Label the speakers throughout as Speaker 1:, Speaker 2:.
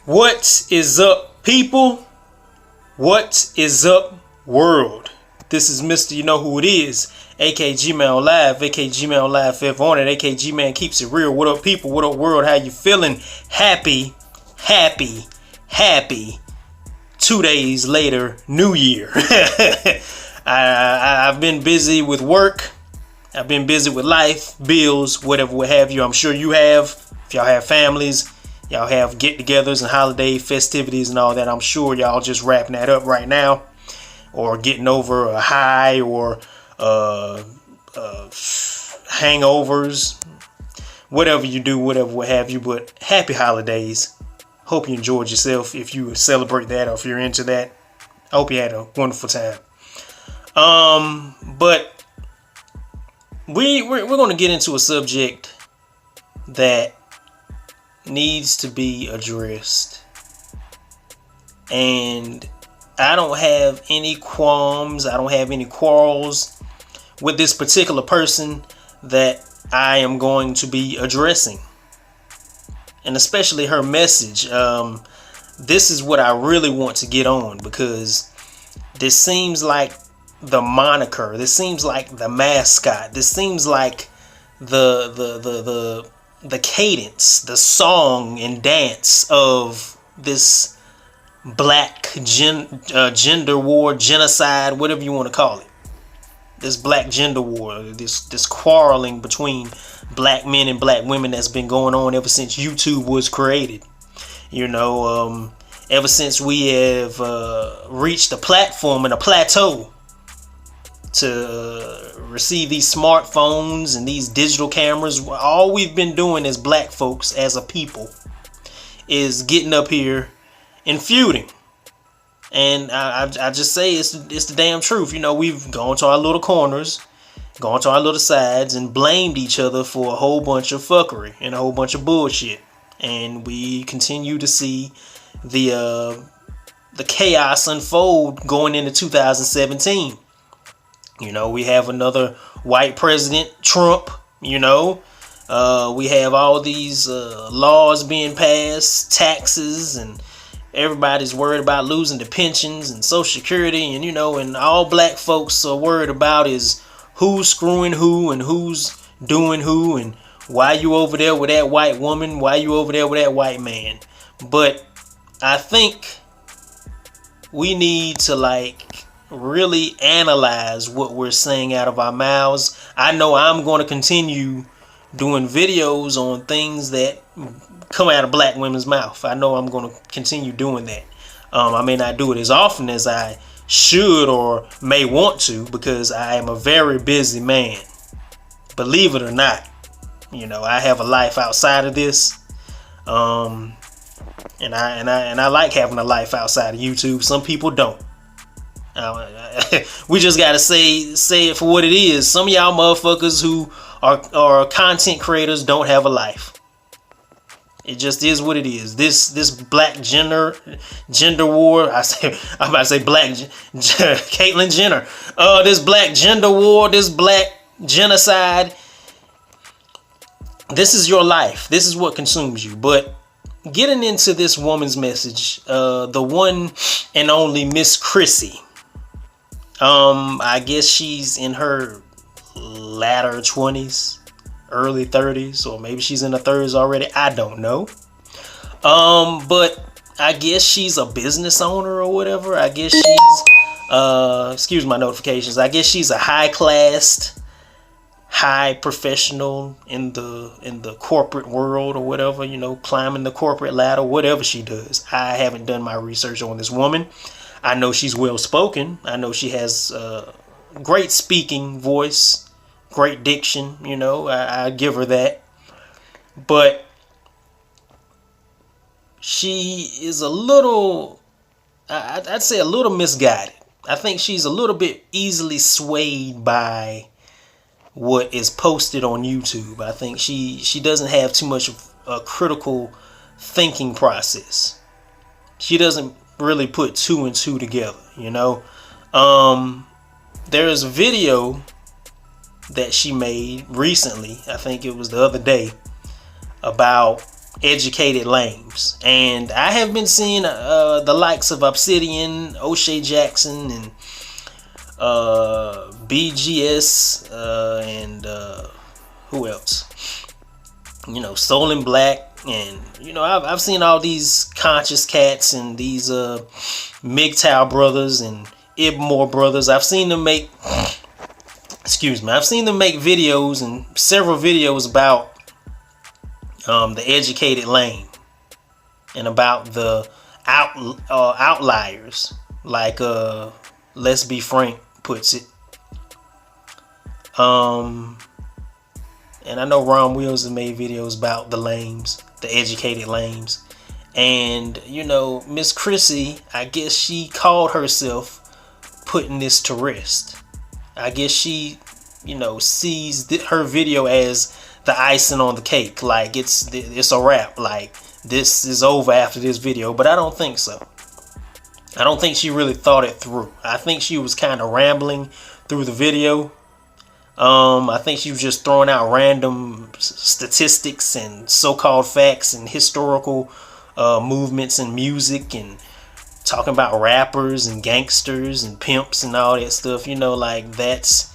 Speaker 1: What is up, people? What is up, world? This is Mr. You Know Who It Is, aka Gmail Live, aka Gmail Live Fifth on it, aka G-Man Keeps It Real. What up, people? What up, world? How you feeling? Happy 2 days later, New Year. I've been busy with work. I've been busy with life, bills, whatever, what have you. I'm sure you have. If y'all have families, y'all have get-togethers and holiday festivities and all that. I'm sure y'all just wrapping that up right now, or getting over a high, or hangovers, whatever you do, whatever, what have you. But happy holidays. Hope you enjoyed yourself. If you celebrate that, or if you're into that, I hope you had a wonderful time. But we're going to get into a subject that needs to be addressed, and I don't have any qualms, I don't have any quarrels with this particular person that I am going to be addressing, and especially her message. This is what I really want to get on, because this seems like the moniker, this seems like the mascot, this seems like the cadence, the song and dance of this black gender war, genocide, whatever you want to call it. This black gender war, this quarreling between black men and black women that's been going on ever since YouTube was created. You know, ever since we have reached a platform and a plateau to receive these smartphones and these digital cameras, all we've been doing as black folks, as a people, is getting up here and feuding. And I just say it's the damn truth. You know, we've gone to our little corners, gone to our little sides, and blamed each other for a whole bunch of fuckery and a whole bunch of bullshit. And we continue to see the chaos unfold going into 2017. You know, we have another white president, Trump. You know, we have all these laws being passed, taxes, and everybody's worried about losing their pensions and Social Security. And, you know, and all black folks are worried about is who's screwing who and who's doing who, and why you over there with that white woman, why you over there with that white man. But I think we need to, really analyze what we're saying out of our mouths. I know I'm going to continue doing videos on things that come out of black women's mouth. I know I'm going to continue doing that. I may not do it as often as I should or may want to, because I am a very busy man. Believe it or not, you know, I have a life outside of this. And I like having a life outside of YouTube. Some people don't. We just gotta say it for what it is. Some of y'all motherfuckers who are content creators don't have a life. It just is what it is. This black gender war. I'm about to say black Caitlyn Jenner. This black gender war, this black genocide. This is your life. This is what consumes you. But getting into this woman's message, the one and only Miss Chrissie. I guess she's in her latter 20s, early 30s, or maybe she's in the 30s already. I don't know. But I guess she's a business owner or whatever. I guess she's, excuse my notifications. I guess she's a high-classed, high professional in the corporate world or whatever, you know, climbing the corporate ladder, whatever she does. I haven't done my research on this woman. I know she's well spoken. I know she has great speaking voice, great diction. You know, I give her that. But she is a little, I'd say a little misguided. I think she's a little bit easily swayed by what is posted on YouTube. I think she doesn't have too much of a critical thinking process. She doesn't really put two and two together, you know. There is a video that she made recently, I think it was the other day, about educated lames. And I have been seeing the likes of Obsidian, O'Shea Jackson, and BGS, and who else? You know, Soul and Black, and you know, I've seen all these conscious cats and these MGTOW brothers and Ibmore brothers. I've seen them make, excuse me, I've seen them make videos, and several videos about the educated lane and about the outliers, like Let's Be Frank puts it. And I know Ron Wills has made videos about the lames, the educated lames. And, you know, Miss Chrissie, I guess she called herself putting this to rest. I guess she, you know, sees her video as the icing on the cake. Like, it's a wrap. Like, this is over after this video. But I don't think so. I don't think she really thought it through. I think she was kind of rambling through the video. I think she was just throwing out random statistics and so-called facts and historical movements in music, and talking about rappers and gangsters and pimps and all that stuff. You know, like, that's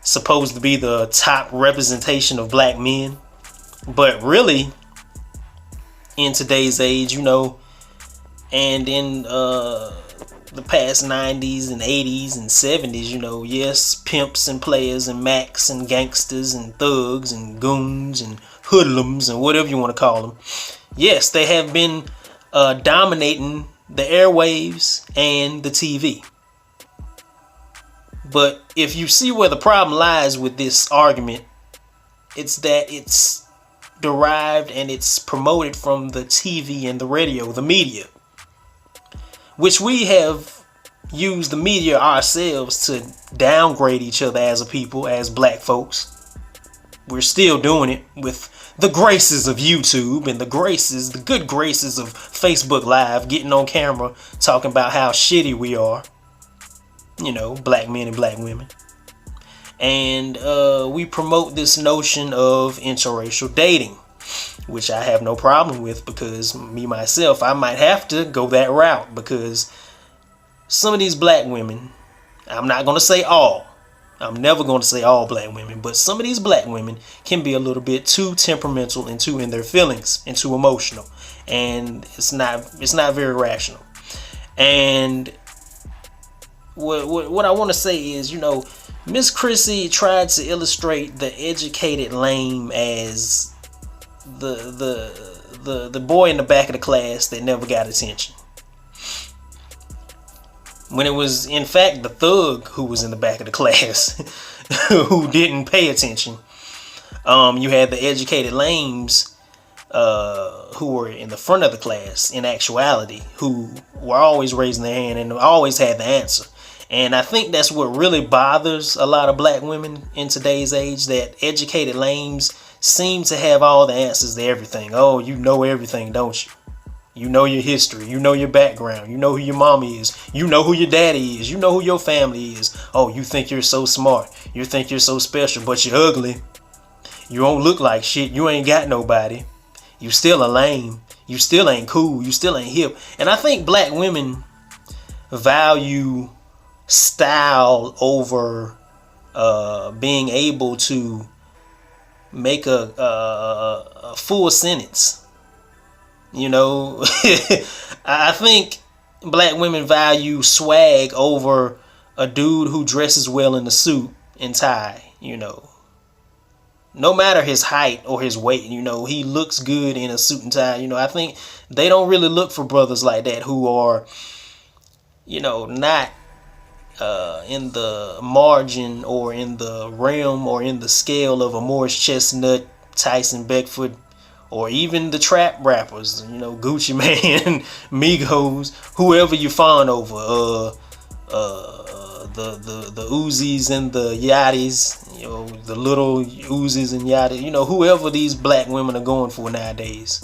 Speaker 1: supposed to be the top representation of black men. But really, in today's age, you know, and in the past 90s and 80s and 70s, you know, yes, pimps and players and macs and gangsters and thugs and goons and hoodlums and whatever you want to call them, yes, they have been dominating the airwaves and the TV. But if you see where the problem lies with this argument, it's that it's derived and it's promoted from the TV and the radio, the media, which we have used the media ourselves to downgrade each other as a people, as black folks. We're still doing it with the graces of YouTube and the good graces of Facebook Live, getting on camera talking about how shitty we are, you know, black men and black women. And we promote this notion of interracial dating, which I have no problem with, because me myself, I might have to go that route, because some of these black women, I'm not going to say all, I'm never going to say all black women, but some of these black women can be a little bit too temperamental and too in their feelings and too emotional, and it's not very rational. And what I want to say is, you know, Miss Chrissie tried to illustrate the educated lame as the boy in the back of the class that never got attention, when it was in fact the thug who was in the back of the class who didn't pay attention. You had the educated lames who were in the front of the class in actuality, who were always raising their hand and always had the answer. And I think that's what really bothers a lot of black women in today's age, that educated lames seem to have all the answers to everything. Oh, you know everything, don't you? You know your history. You know your background. You know who your mommy is. You know who your daddy is. You know who your family is. Oh, you think you're so smart. You think you're so special, but you're ugly. You don't look like shit. You ain't got nobody. You still a lame. You still ain't cool. You still ain't hip. And I think black women value style over being able to make a full sentence. You know, I think black women value swag over a dude who dresses well in a suit and tie. You know, no matter his height or his weight, you know, he looks good in a suit and tie. You know, I think they don't really look for brothers like that who are, you know, not in the margin or in the realm or in the scale of a Morris Chestnut, Tyson Beckford, or even the trap rappers, you know, Gucci Mane, Migos, whoever you fawn over, the Uzis and the Yachties, you know, the little Uzis and Yachties, you know, whoever these black women are going for nowadays.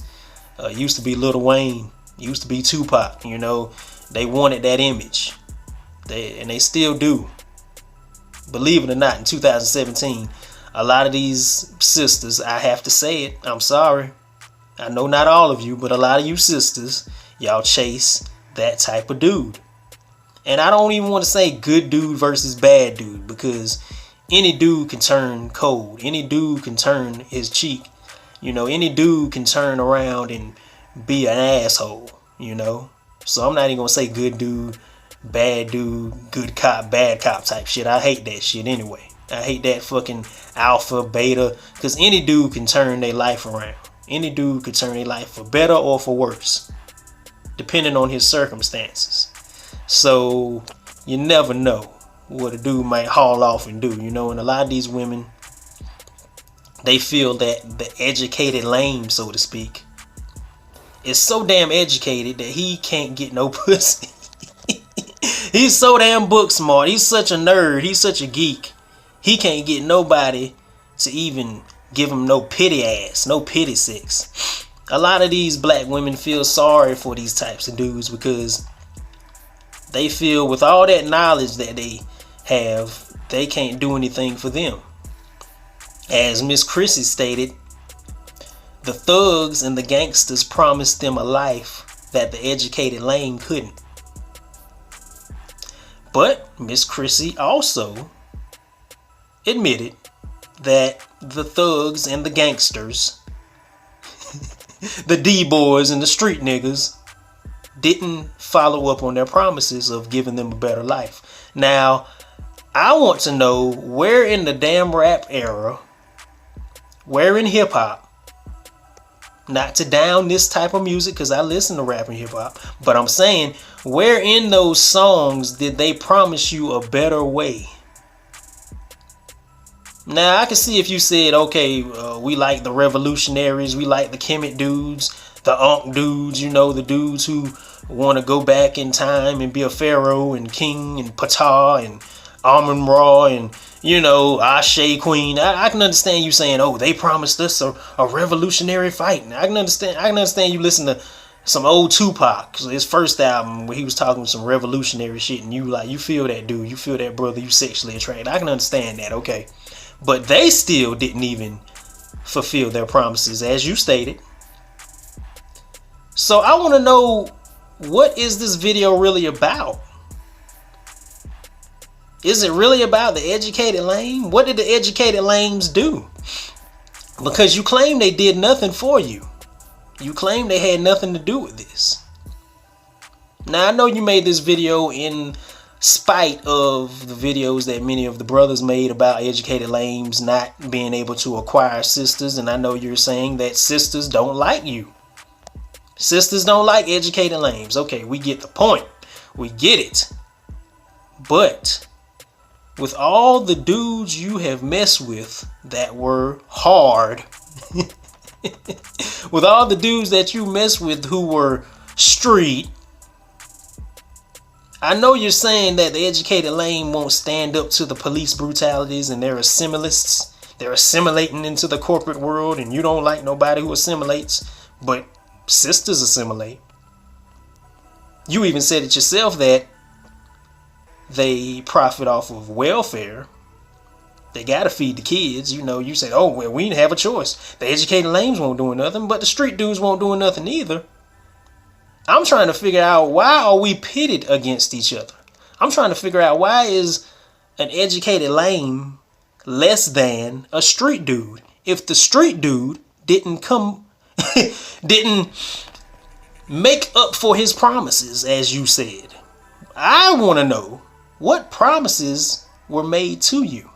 Speaker 1: Used to be Lil Wayne, used to be Tupac, you know, they wanted that image. And they still do. Believe it or not, in 2017, a lot of these sisters, I have to say it, I'm sorry, I know not all of you, but a lot of you sisters, y'all chase that type of dude. And I don't even want to say good dude versus bad dude, because any dude can turn cold. Any dude can turn his cheek. You know, any dude can turn around and be an asshole, you know. So I'm not even going to say good dude, bad dude, good cop, bad cop type shit. I hate that shit anyway. I hate that fucking alpha, beta, because any dude can turn their life around. Any dude could turn their life for better or for worse, depending on his circumstances. So you never know what a dude might haul off and do, you know. And a lot of these women, they feel that the educated lame, so to speak, is so damn educated that he can't get no pussy. He's so damn book smart. He's such a nerd. He's such a geek. He can't get nobody to even give him no pity ass, no pity sex. A lot of these black women feel sorry for these types of dudes because they feel with all that knowledge that they have, they can't do anything for them. As Miss Chrissie stated, the thugs and the gangsters promised them a life that the educated lame couldn't. But Miss Chrissie also admitted that the thugs and the gangsters, the D-boys and the street niggas, didn't follow up on their promises of giving them a better life. Now, I want to know where in the damn rap era, where in hip-hop, not to down this type of music because I listen to rap and hip-hop, but I'm saying, where in those songs did they promise you a better way? Now, I can see if you said, okay, we like the revolutionaries, we like the Kemet dudes, the Unk dudes, you know, the dudes who want to go back in time and be a pharaoh and king and Ptah and Amun-Ra and, you know, Ashe Queen. I can understand you saying, oh, they promised us a revolutionary fight. And I can understand you listen to some old Tupac, his first album where he was talking some revolutionary shit, and you feel that dude, you feel that brother, you sexually attracted. I can understand that, okay. But they still didn't even fulfill their promises, as you stated. So I want to know, what is this video really about? Is it really about the educated lame? What did the educated lames do? Because you claim they did nothing for you. You claim they had nothing to do with this. Now, I know you made this video in spite of the videos that many of the brothers made about educated lames not being able to acquire sisters. And I know you're saying that sisters don't like you. Sisters don't like educated lames. Okay, we get the point. We get it. But with all the dudes you have messed with that were hard, with all the dudes that you messed with who were street, I know you're saying that the educated lame won't stand up to the police brutalities and they're assimilists. They're assimilating into the corporate world and you don't like nobody who assimilates, but sisters assimilate. You even said it yourself that they profit off of welfare. They gotta feed the kids. You know, you said, oh, well, we didn't have a choice. The educated lames won't do nothing, but the street dudes won't do nothing either. I'm trying to figure out, why are we pitted against each other? I'm trying to figure out, why is an educated lame less than a street dude? If the street dude didn't make up for his promises, as you said. I want to know, what promises were made to you?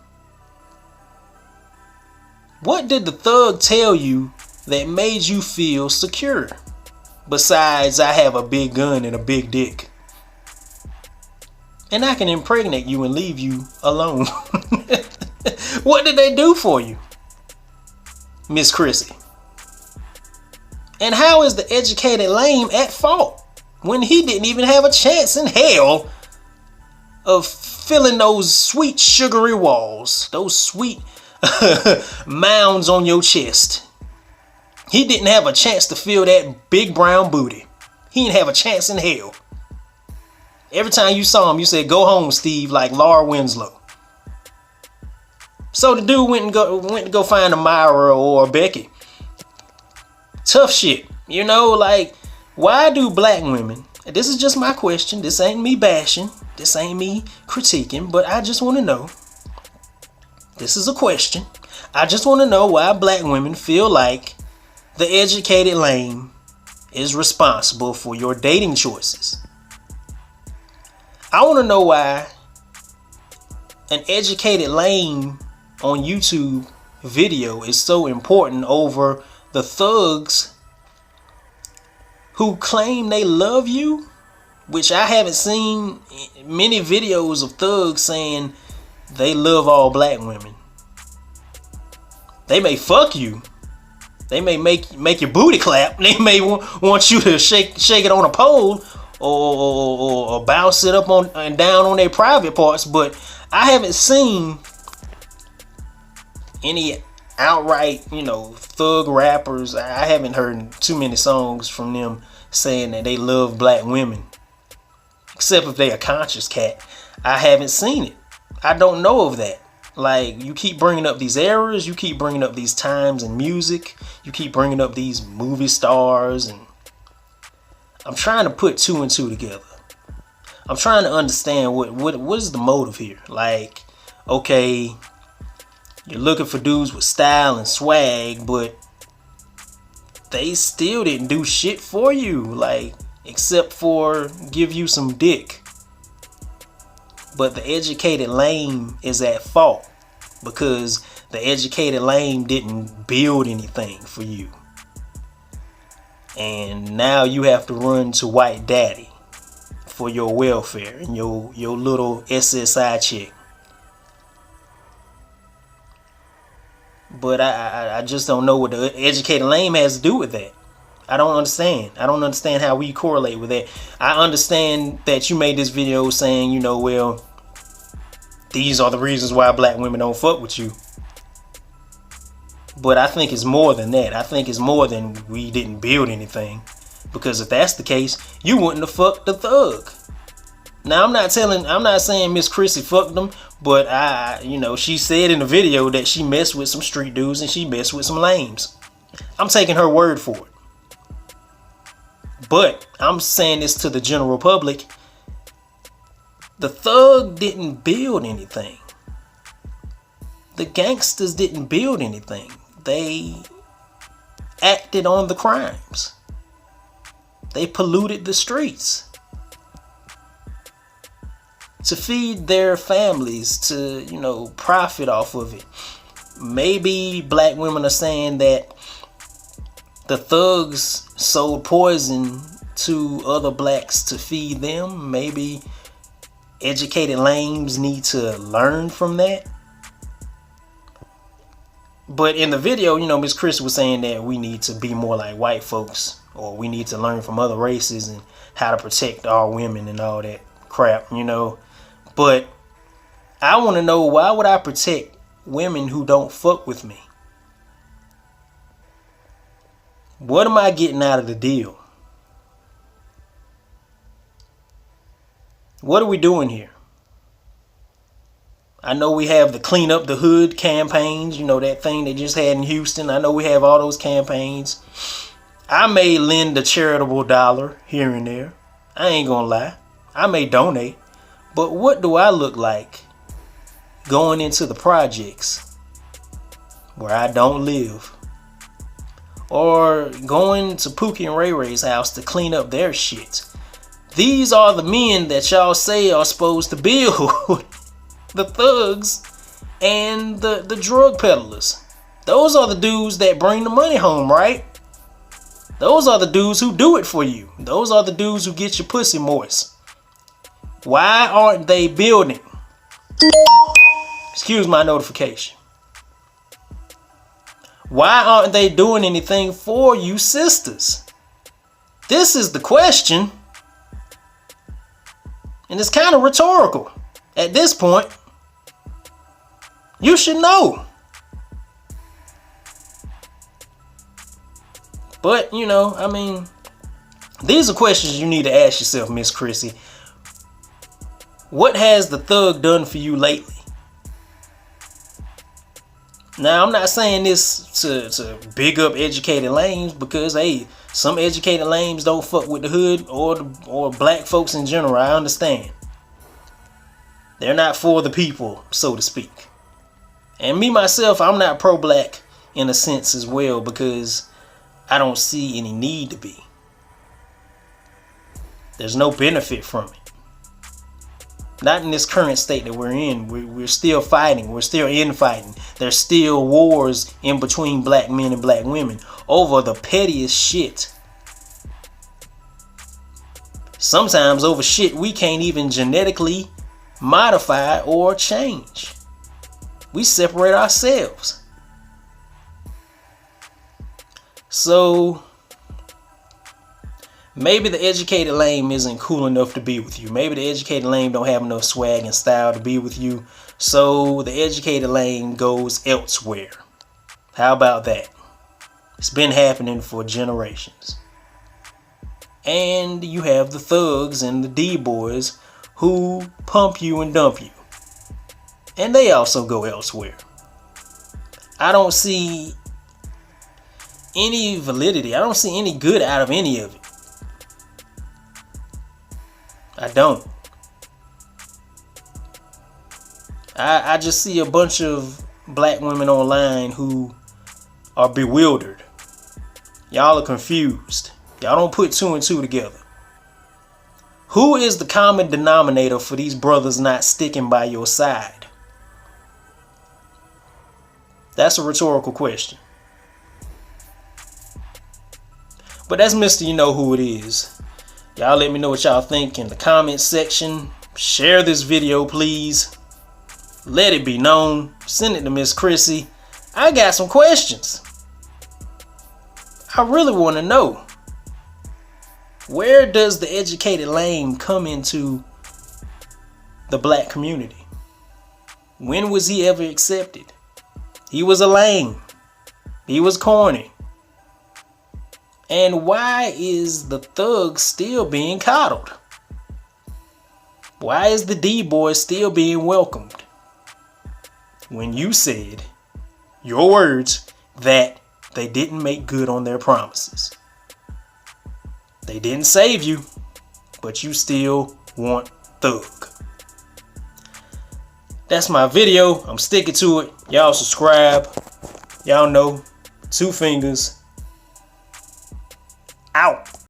Speaker 1: What did the thug tell you that made you feel secure? Besides, I have a big gun and a big dick, and I can impregnate you and leave you alone. What did they do for you, Miss Chrissie? And how is the educated lame at fault when he didn't even have a chance in hell of filling those sweet sugary walls, those sweet mounds on your chest? He didn't have a chance to feel that big brown booty. He didn't have a chance in hell. Every time you saw him, you said, go home, Steve, like Laura Winslow. So the dude went to go find a Myra or a Becky Tough shit. You know, like, why do black women, and this is just my question, this ain't me bashing, this ain't me critiquing, but I just want to know, this is a question, I just want to know why black women feel like the educated lame is responsible for your dating choices. I want to know why an educated lame on YouTube video is so important over the thugs who claim they love you, which I haven't seen many videos of thugs saying they love all black women. They may fuck you. They may make your booty clap. They may want you to shake it on a pole or bounce it up on and down on their private parts. But I haven't seen any outright, thug rappers. I haven't heard too many songs from them saying that they love black women, except if they a conscious cat. I haven't seen it. I don't know of that. Like, you keep bringing up these eras, you keep bringing up these times in music, you keep bringing up these movie stars, and I'm trying to put two and two together. I'm trying to understand what is the motive here. Like, okay, you're looking for dudes with style and swag, but they still didn't do shit for you, like, except for give you some dick. But the educated lame is at fault because the educated lame didn't build anything for you. And now you have to run to white daddy for your welfare and your little SSI check. But I just don't know what the educated lame has to do with that. I don't understand. I don't understand how we correlate with that. I understand that you made this video saying, well, these are the reasons why black women don't fuck with you. But I think it's more than that. I think it's more than we didn't build anything. Because if that's the case, you wouldn't have fucked the thug. Now, I'm not saying Miss Chrissie fucked them, but she said in the video that she messed with some street dudes and she messed with some lames. I'm taking her word for it. But I'm saying this to the general public. The thug didn't build anything. The gangsters didn't build anything. They acted on the crimes. They polluted the streets to feed their families, to, profit off of it. Maybe black women are saying that the thugs sold poison to other blacks to feed them. Maybe educated lames need to learn from that. But in the video, Miss Chrissie was saying that we need to be more like white folks, or we need to learn from other races and how to protect our women and all that crap, But I want to know, why would I protect women who don't fuck with me? What am I getting out of the deal? What are we doing here? I know we have the Clean Up the Hood campaigns, that thing they just had in Houston. I know we have all those campaigns. I may lend a charitable dollar here and there. I ain't gonna lie. I may donate. But what do I look like going into the projects where I don't live? Or going to Pookie and Ray Ray's house to clean up their shit? These are the men that y'all say are supposed to build the thugs and the drug peddlers. Those are the dudes that bring the money home, right? Those are the dudes who do it for you. Those are the dudes who get your pussy moist. Why aren't they building? Excuse my notification. Why aren't they doing anything for you sisters? This is the question. And it's kind of rhetorical. At this point, you should know. But, these are questions you need to ask yourself, Miss Chrissie. What has the thug done for you lately? Now, I'm not saying this to big up educated lames, because hey, some educated lames don't fuck with the hood or black folks in general. I understand. They're not for the people, so to speak. And me myself, I'm not pro-black in a sense as well, because I don't see any need to be. There's no benefit from it. Not in this current state that we're in. We're still fighting. We're still infighting. There's still wars in between black men and black women over the pettiest shit. Sometimes over shit we can't even genetically modify or change. We separate ourselves. So maybe the educated lame isn't cool enough to be with you. Maybe the educated lame don't have enough swag and style to be with you. So the educated lame goes elsewhere. How about that? It's been happening for generations. And you have the thugs and the D-boys who pump you and dump you. And they also go elsewhere. I don't see any validity. I don't see any good out of any of it. I don't. I just see a bunch of black women online who are bewildered. Y'all are confused. Y'all don't put two and two together. Who is the common denominator for these brothers not sticking by your side? That's a rhetorical question. But that's Mr. You Know Who It Is. Y'all let me know what y'all think in the comments section. Share this video, please. Let it be known. Send it to Miss Chrissie. I got some questions. I really want to know. Where does the educated lame come into the black community? When was he ever accepted? He was a lame. He was corny. And why is the thug still being coddled? Why is the D-boy still being welcomed? When you said, your words, that they didn't make good on their promises. They didn't save you, but you still want thug. That's my video. I'm sticking to it. Y'all subscribe. Y'all know, 2 fingers.